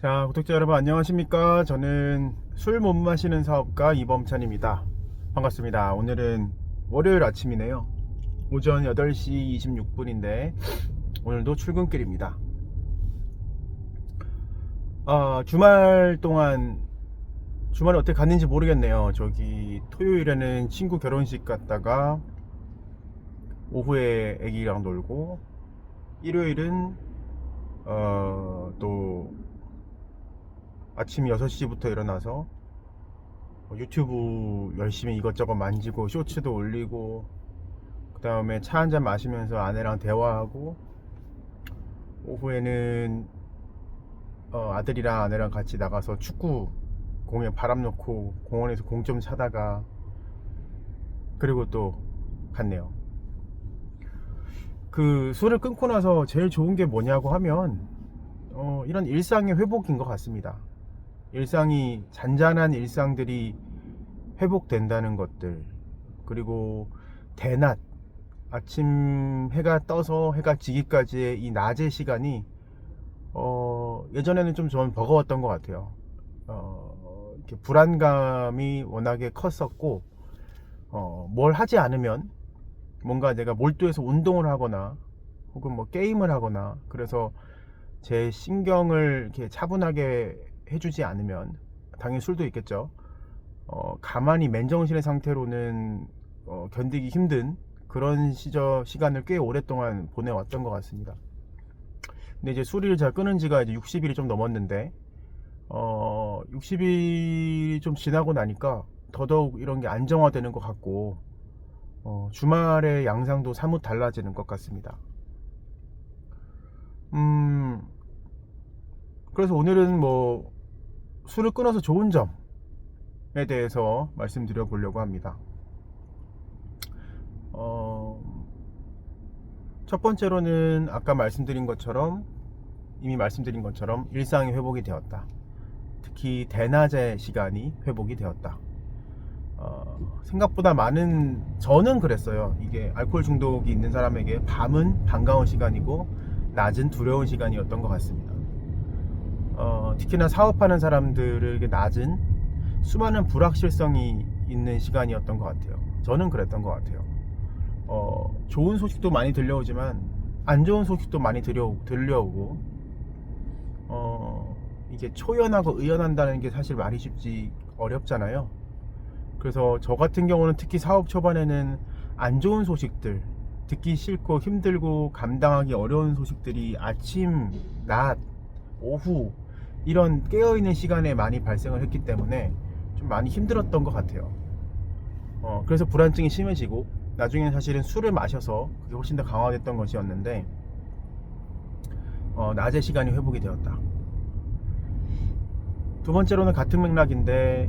자, 구독자 여러분 안녕하십니까? 저는 술 못 마시는 사업가 이범찬입니다. 반갑습니다. 오늘은 월요일 아침이네요. 오전 8시 26분인데 오늘도 출근길입니다. 주말 동안 주말에 어떻게 갔는지 모르겠네요. 토요일에는 친구 결혼식 갔다가 오후에 애기랑 놀고, 일요일은 또 아침 6시부터 일어나서 유튜브 열심히 이것저것 만지고 쇼츠도 올리고, 그 다음에 차 한잔 마시면서 아내랑 대화하고, 오후에는 아들이랑 아내랑 같이 나가서 축구 공에 바람 넣고 공원에서 공 좀 차다가, 그리고 또 갔네요. 그 술을 끊고 나서 제일 좋은 게 뭐냐고 하면 이런 일상의 회복인 것 같습니다. 잔잔한 일상들이 회복된다는 것들, 그리고 대낮, 아침 해가 떠서 해가 지기까지의 이 낮의 시간이 예전에는 좀 저는 버거웠던 것 같아요. 이렇게 불안감이 워낙에 컸었고, 뭘 하지 않으면 뭔가 내가 몰두해서 운동을 하거나 혹은 뭐 게임을 하거나, 그래서 제 신경을 이렇게 차분하게 해주지 않으면, 당연히 술도 있겠죠, 가만히 맨정신의 상태로는 견디기 힘든 그런 시간을 꽤 오랫동안 보내왔던 것 같습니다. 근데 이제 술을 제가 끊은 지가 이제 60일이 좀 넘었는데, 60일이 좀 지나고 나니까 더더욱 이런 게 안정화되는 것 같고, 주말의 양상도 사뭇 달라지는 것 같습니다. 그래서 오늘은 뭐 술을 끊어서 좋은 점에 대해서 말씀드려 보려고 합니다. 첫 번째로는 이미 말씀드린 것처럼 일상이 회복이 되었다. 특히 대낮의 시간이 회복이 되었다. 생각보다 저는 그랬어요. 이게 알코올 중독이 있는 사람에게 밤은 반가운 시간이고 낮은 두려운 시간이었던 것 같습니다. 특히나 사업하는 사람들에게 낮은 수많은 불확실성이 있는 시간이었던 것 같아요. 저는 그랬던 것 같아요. 좋은 소식도 많이 들려오지만 안 좋은 소식도 많이 들려오고, 이게 초연하고 의연한다는 게 사실 말이 쉽지 어렵잖아요. 그래서 저 같은 경우는 특히 사업 초반에는 안 좋은 소식들, 듣기 싫고 힘들고 감당하기 어려운 소식들이 아침, 낮, 오후 이런 깨어있는 시간에 많이 발생을 했기 때문에 좀 많이 힘들었던 것 같아요. 그래서 불안증이 심해지고, 나중에는 사실은 술을 마셔서 그게 훨씬 더 강화됐던 것이었는데, 낮의 시간이 회복이 되었다. 두 번째로는 같은 맥락인데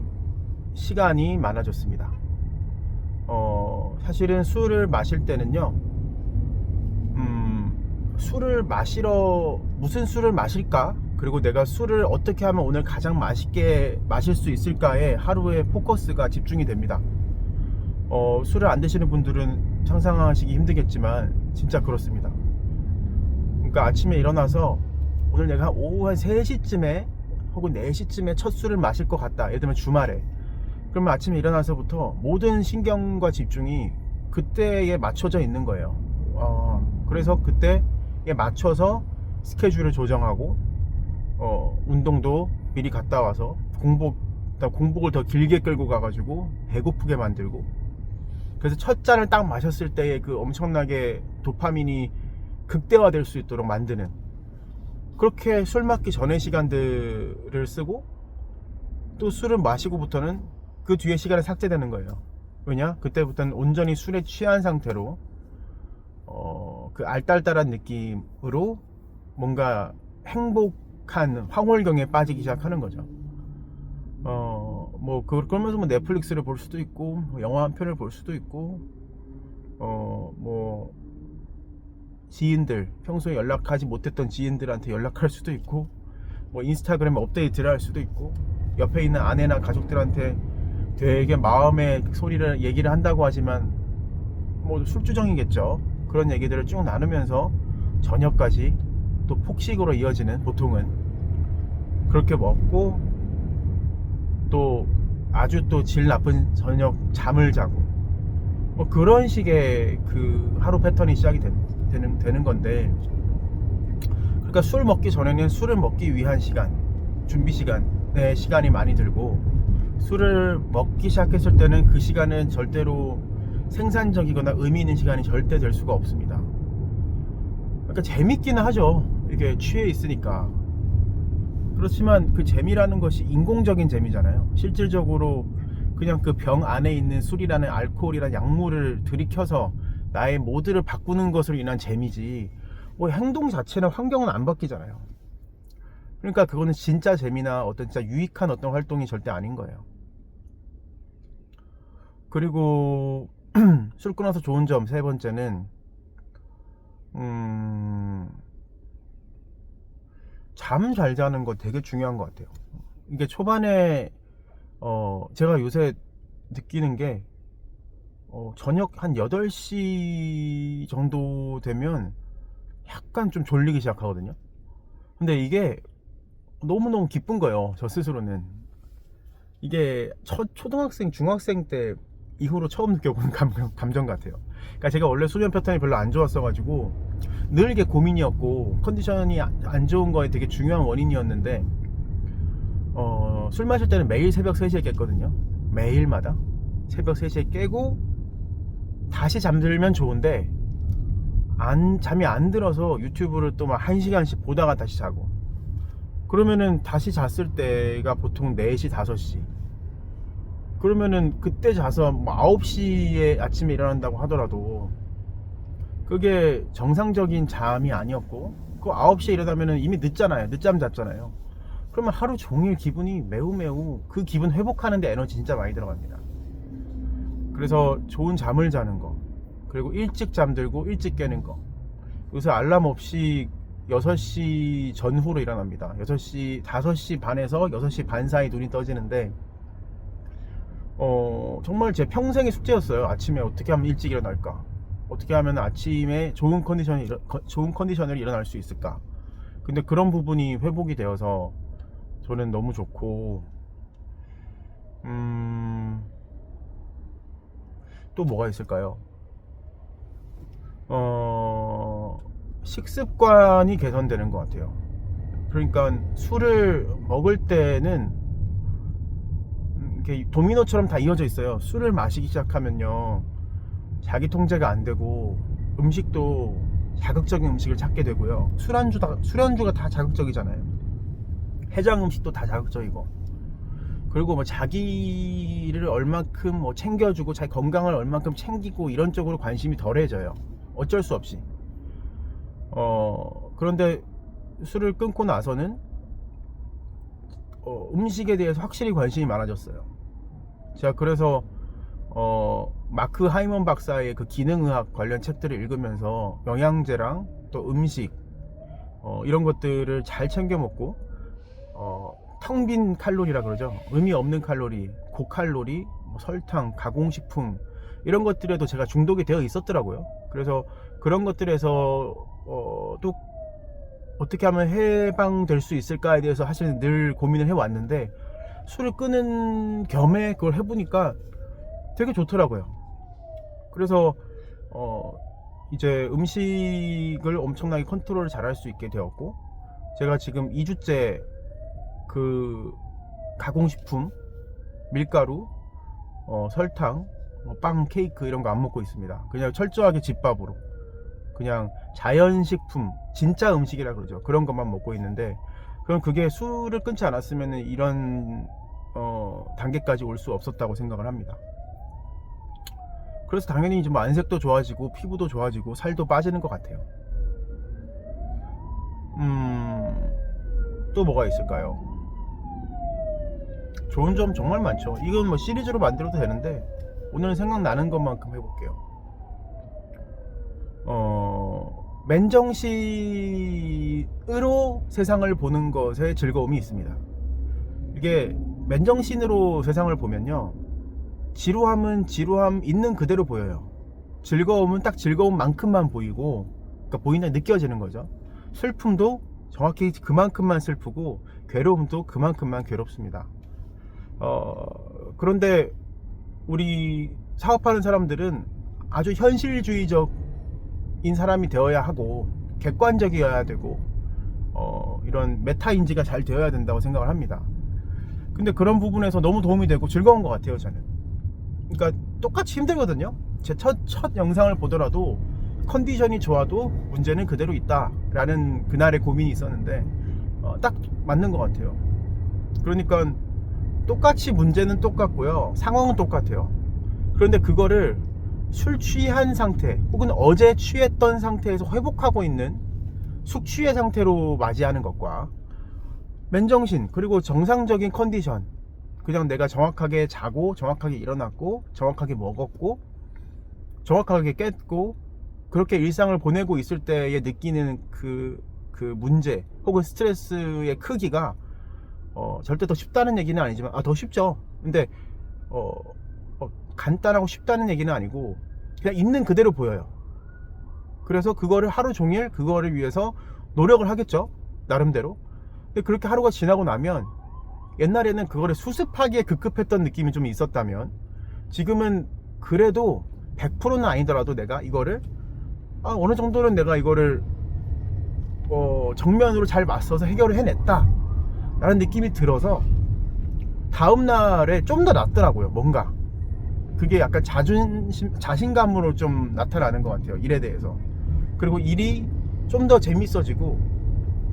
시간이 많아졌습니다. 사실은 술을 마실 때는요, 무슨 술을 마실까? 그리고 내가 술을 어떻게 하면 오늘 가장 맛있게 마실 수 있을까에 하루의 포커스가 집중이 됩니다. 술을 안 드시는 분들은 상상하시기 힘들겠지만 진짜 그렇습니다. 그러니까 아침에 일어나서 오늘 내가 오후 한 3시쯤에 혹은 4시쯤에 첫 술을 마실 것 같다. 예를 들면 주말에. 그러면 아침에 일어나서부터 모든 신경과 집중이 그때에 맞춰져 있는 거예요. 그래서 그때에 맞춰서 스케줄을 조정하고, 운동도 미리 갔다 와서 공복을 더 길게 끌고 가가지고 배고프게 만들고, 그래서 첫 잔을 딱 마셨을 때의 그 엄청나게 도파민이 극대화될 수 있도록 만드는, 그렇게 술 맞기 전의 시간들을 쓰고, 또 술을 마시고부터는 그 뒤에 시간이 삭제되는 거예요. 왜냐? 그때부터는 온전히 술에 취한 상태로 그 알딸딸한 느낌으로 뭔가 행복한 황홀경에 빠지기 시작하는 거죠. 그러면서 뭐 넷플릭스를 볼 수도 있고, 영화 한 편을 볼 수도 있고, 지인들, 평소에 연락하지 못했던 지인들한테 연락할 수도 있고, 인스타그램에 업데이트를 할 수도 있고, 옆에 있는 아내나 가족들한테 되게 마음의 얘기를 한다고 하지만 술주정이겠죠. 그런 얘기들을 쭉 나누면서 저녁까지 또 폭식으로 이어지는, 보통은 그렇게 먹고 또 아주 또 질 나쁜 저녁 잠을 자고 뭐 그런 식의 그 하루 패턴이 시작이 되는 건데, 그러니까 술 먹기 전에는 술을 먹기 위한 시간, 준비 시간에 시간이 많이 들고, 술을 먹기 시작했을 때는 그 시간은 절대로 생산적이거나 의미 있는 시간이 절대 될 수가 없습니다. 그러니까 재밌기는 하죠, 이게 취해 있으니까. 그렇지만 그 재미라는 것이 인공적인 재미잖아요. 실질적으로 그냥 그 병 안에 있는 술이라는 알코올이라는 약물을 들이켜서 나의 모드를 바꾸는 것으로 인한 재미지, 뭐 행동 자체나 환경은 안 바뀌잖아요. 그러니까 그거는 진짜 재미나 어떤 진짜 유익한 어떤 활동이 절대 아닌 거예요. 그리고 술 끊어서 좋은 점 세 번째는 잠 잘 자는 거 되게 중요한 것 같아요. 이게 초반에 제가 요새 느끼는 게 저녁 한 8시 정도 되면 약간 좀 졸리기 시작하거든요. 근데 이게 너무너무 기쁜 거예요, 저 스스로는. 이게 초등학생, 중학생 때 이후로 처음 느껴보는 감정 같아요. 그러니까 제가 원래 수면 패턴이 별로 안 좋았어가지고 늘 이게 고민이었고, 컨디션이 안 좋은 거에 되게 중요한 원인이었는데, 술 마실 때는 매일 새벽 3시에 깼거든요. 매일마다 새벽 3시에 깨고 다시 잠들면 좋은데, 잠이 안 들어서 유튜브를 또 막 1시간씩 보다가 다시 자고, 그러면은 다시 잤을 때가 보통 4시, 5시. 그러면은 그때 자서 뭐 9시에 아침에 일어난다고 하더라도 그게 정상적인 잠이 아니었고, 그 9시에 일어나면은 이미 늦잖아요. 늦잠 잤잖아요. 그러면 하루 종일 기분이 매우 그 기분 회복하는데 에너지 진짜 많이 들어갑니다. 그래서 좋은 잠을 자는 거, 그리고 일찍 잠들고 일찍 깨는 거. 요새 알람 없이 6시 전후로 일어납니다. 5시 반에서 6시 반 사이 눈이 떠지는데, 정말 제 평생의 숙제였어요. 아침에 어떻게 하면 일찍 일어날까? 어떻게 하면 아침에 좋은 컨디션으로 일어날 수 있을까? 근데 그런 부분이 회복이 되어서 저는 너무 좋고, 또 뭐가 있을까요? 식습관이 개선되는 것 같아요. 그러니까 술을 먹을 때는 이렇게 도미노처럼 다 이어져 있어요. 술을 마시기 시작하면요, 자기 통제가 안 되고 음식도 자극적인 음식을 찾게 되고요. 술안주가 다 자극적이잖아요. 해장 음식도 다 자극적이고, 그리고 뭐 자기를 얼만큼 뭐 챙겨주고 자기 건강을 얼만큼 챙기고 이런 쪽으로 관심이 덜해져요. 어쩔 수 없이. 그런데 술을 끊고 나서는 음식에 대해서 확실히 관심이 많아졌어요. 제가 그래서 마크 하이먼 박사의 그 기능의학 관련 책들을 읽으면서 영양제랑 또 음식 이런 것들을 잘 챙겨 먹고, 텅 빈 칼로리라 그러죠. 의미 없는 칼로리, 고칼로리, 뭐 설탕, 가공식품 이런 것들에도 제가 중독이 되어 있었더라고요. 그래서 그런 것들에서 또 어떻게 하면 해방될 수 있을까에 대해서 사실 늘 고민을 해왔는데, 술을 끊은 겸에 그걸 해보니까 되게 좋더라고요. 그래서 이제 음식을 엄청나게 컨트롤을 잘할 수 있게 되었고, 제가 지금 2주째 그 가공식품, 밀가루, 설탕, 빵, 케이크 이런 거 안 먹고 있습니다. 그냥 철저하게 집밥으로, 그냥 자연식품, 진짜 음식이라 그러죠. 그런 것만 먹고 있는데, 그럼 그게 술을 끊지 않았으면 이런 단계까지 올 수 없었다고 생각을 합니다. 그래서 당연히 좀 안색도 좋아지고 피부도 좋아지고 살도 빠지는 것 같아요. 또 뭐가 있을까요? 좋은 점 정말 많죠. 이건 뭐 시리즈로 만들어도 되는데 오늘은 생각나는 것만큼 해볼게요. 맨정신으로 세상을 보는 것에 즐거움이 있습니다. 이게 맨정신으로 세상을 보면요, 지루함은 지루함 있는 그대로 보여요. 즐거움은 딱 즐거운 만큼만 보이고, 그러니까 보인다 느껴지는 거죠. 슬픔도 정확히 그만큼만 슬프고, 괴로움도 그만큼만 괴롭습니다. 그런데 우리 사업하는 사람들은 아주 현실주의적인 사람이 되어야 하고 객관적이어야 되고 이런 메타인지가 잘 되어야 된다고 생각을 합니다. 근데 그런 부분에서 너무 도움이 되고 즐거운 것 같아요, 저는. 그러니까 똑같이 힘들거든요. 제 첫 영상을 보더라도 컨디션이 좋아도 문제는 그대로 있다 라는 그날의 고민이 있었는데 딱 맞는 것 같아요. 그러니까 똑같이 문제는 똑같고요, 상황은 똑같아요. 그런데 그거를 술 취한 상태 혹은 어제 취했던 상태에서 회복하고 있는 숙취의 상태로 맞이하는 것과 맨정신 그리고 정상적인 컨디션, 그냥 내가 정확하게 자고 정확하게 일어났고 정확하게 먹었고 정확하게 깼고 그렇게 일상을 보내고 있을 때에 느끼는 그 문제 혹은 스트레스의 크기가 절대 더 쉽다는 얘기는 아니지만 더 쉽죠. 근데 간단하고 쉽다는 얘기는 아니고 그냥 있는 그대로 보여요. 그래서 그거를 하루 종일 그거를 위해서 노력을 하겠죠, 나름대로. 근데 그렇게 하루가 지나고 나면 옛날에는 그거를 수습하기에 급급했던 느낌이 좀 있었다면 지금은 그래도 100%는 아니더라도 내가 이거를 어느 정도는 내가 이거를 정면으로 잘 맞서서 해결을 해냈다 라는 느낌이 들어서 다음날에 좀 더 낫더라고요. 뭔가 그게 약간 자신감으로 좀 나타나는 것 같아요, 일에 대해서. 그리고 일이 좀 더 재밌어지고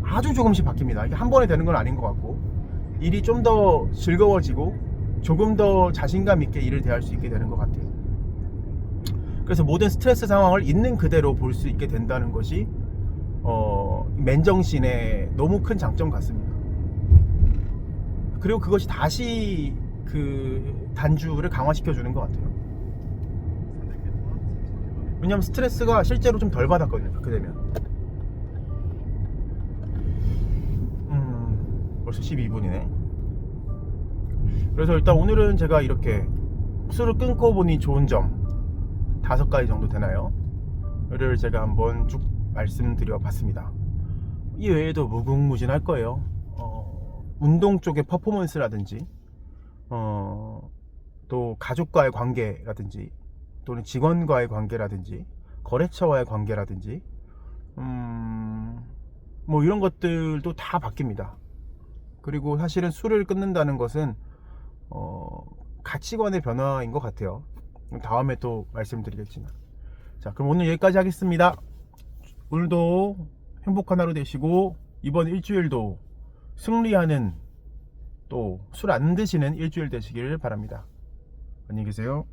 아주 조금씩 바뀝니다. 이게 한 번에 되는 건 아닌 것 같고 일이 좀 더 즐거워지고 조금 더 자신감 있게 일을 대할 수 있게 되는 것 같아요. 그래서 모든 스트레스 상황을 있는 그대로 볼 수 있게 된다는 것이 맨정신의 너무 큰 장점 같습니다. 그리고 그것이 다시 그 단주를 강화시켜 주는 것 같아요. 왜냐면 스트레스가 실제로 좀 덜 받았거든요, 그렇게 되면. 벌써 12분이네 그래서 일단 오늘은 제가 이렇게 술을 끊고 보니 좋은 점 5가지 정도 되나요? 를 제가 한번 쭉 말씀드려 봤습니다. 이 외에도 무궁무진할 거예요. 운동 쪽의 퍼포먼스라든지 또 가족과의 관계라든지 또는 직원과의 관계라든지 거래처와의 관계라든지 뭐 이런 것들도 다 바뀝니다. 그리고 사실은 술을 끊는다는 것은 가치관의 변화인 것 같아요. 다음에 또 말씀드리겠지만. 자, 그럼 오늘 여기까지 하겠습니다. 오늘도 행복한 하루 되시고 이번 일주일도 승리하는 또 술 안 드시는 일주일 되시길 바랍니다. 안녕히 계세요.